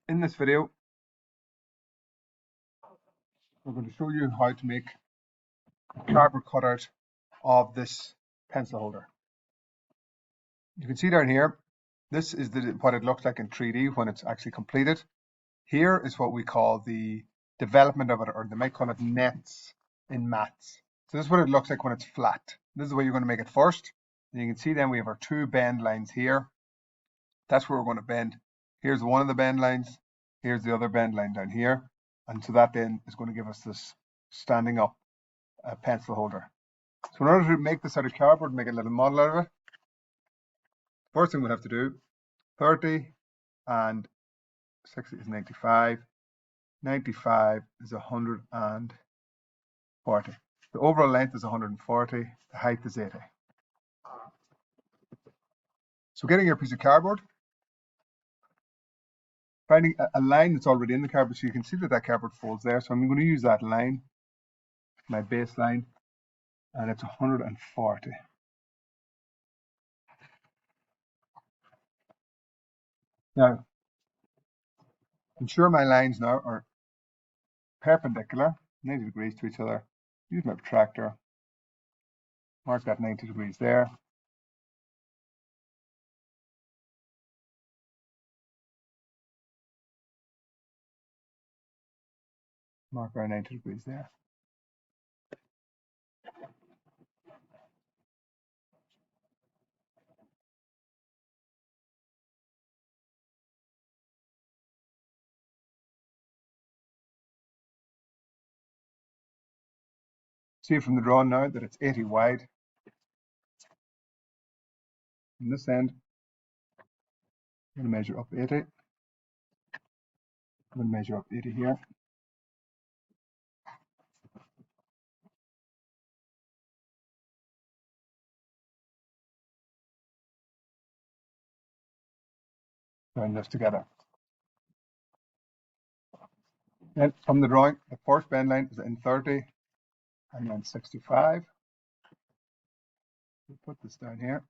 In this video, we're going to show you how to make a cardboard cutout of this pencil holder. You can see down here, this is what it looks like in 3D when it's actually completed. Here is what we call the development of it, or they might call it nets in maths. So this is what it looks like when it's flat. This is the way you're going to make it first. And you can see then we have our two bend lines here. That's where we're going to bend. Here's one of the bend lines. Here's the other bend line down here. And so that then is going to give us this standing up pencil holder. So in order to make this out of cardboard, make a little model out of it, first thing we'll have to do, 30 and 60 is 95. 95 is 140. The overall length is 140. The height is 80. So getting your piece of cardboard, finding a line that's already in the cardboard, so you can see that cardboard folds there. So I'm going to use that line, my baseline, and it's 140. Now, ensure my lines now are perpendicular, 90 degrees to each other. Use my protractor, mark that 90 degrees there. Mark our 90 degrees there. See from the drawing now that it's 80 wide. From this end, I'm going to measure up 80. I'm going to measure up 80 here. Join this together. Then from the drawing, the first bend line is in 30 and then 65. We'll put this down here.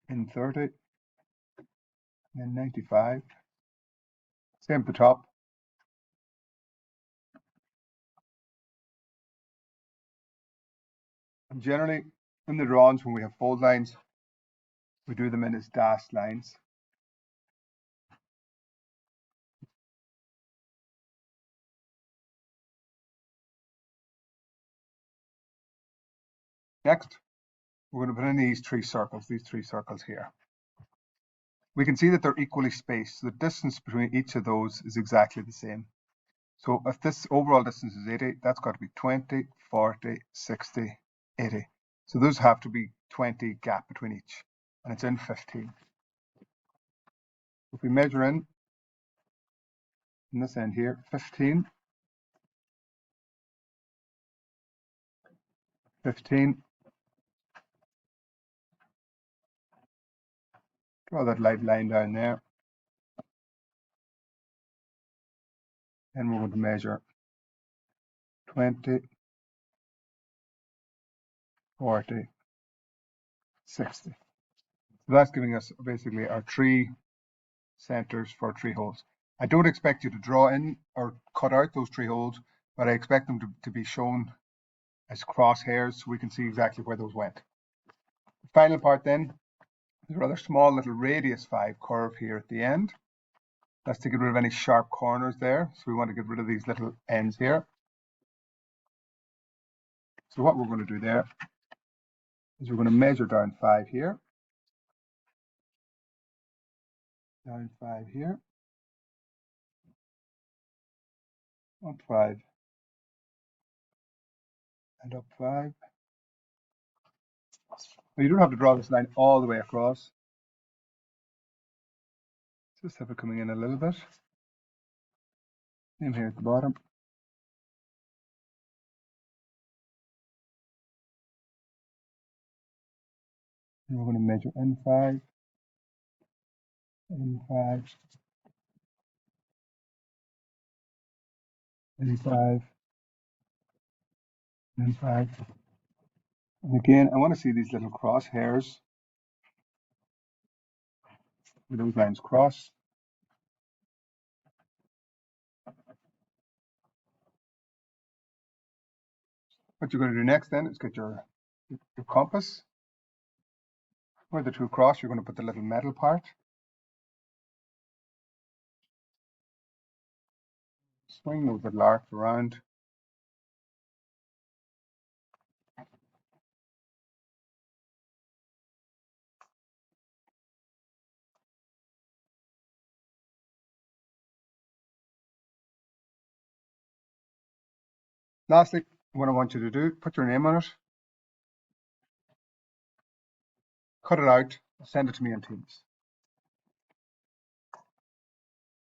In 30, and then 95. Same at the top. And generally, in the drawings, when we have fold lines, we do them in as dashed lines. Next, we're going to put in these three circles here. We can see that they're equally spaced. So the distance between each of those is exactly the same. So if this overall distance is 80, that's got to be 20, 40, 60, 80. So those have to be 20 gap between each, and it's in 15. If we measure in this end here, 15, 15, draw that light line down there, and we're going to measure 20, 40, 60. So that's giving us basically our three centers for three holes. I don't expect you to draw in or cut out those three holes, but I expect them to be shown as crosshairs so we can see exactly where those went. The final part then is a rather small little radius 5 curve here at the end. That's to get rid of any sharp corners there. So we want to get rid of these little ends here. So what we're going to do there is we're going to measure down 5 here. Down 5 here. Up 5. And up 5. Now you don't have to draw this line all the way across. Just have it coming in a little bit. Same here at the bottom. And we're going to measure N5, N5, N5, N5. And again, I want to see these little crosshairs where those lines cross. What you're going to do next then is get your compass. Where the two cross, you're going to put the little metal part. Swing those little arcs around. Lastly, what I want you to do, put your name on it, cut it out, send it to me on Teams.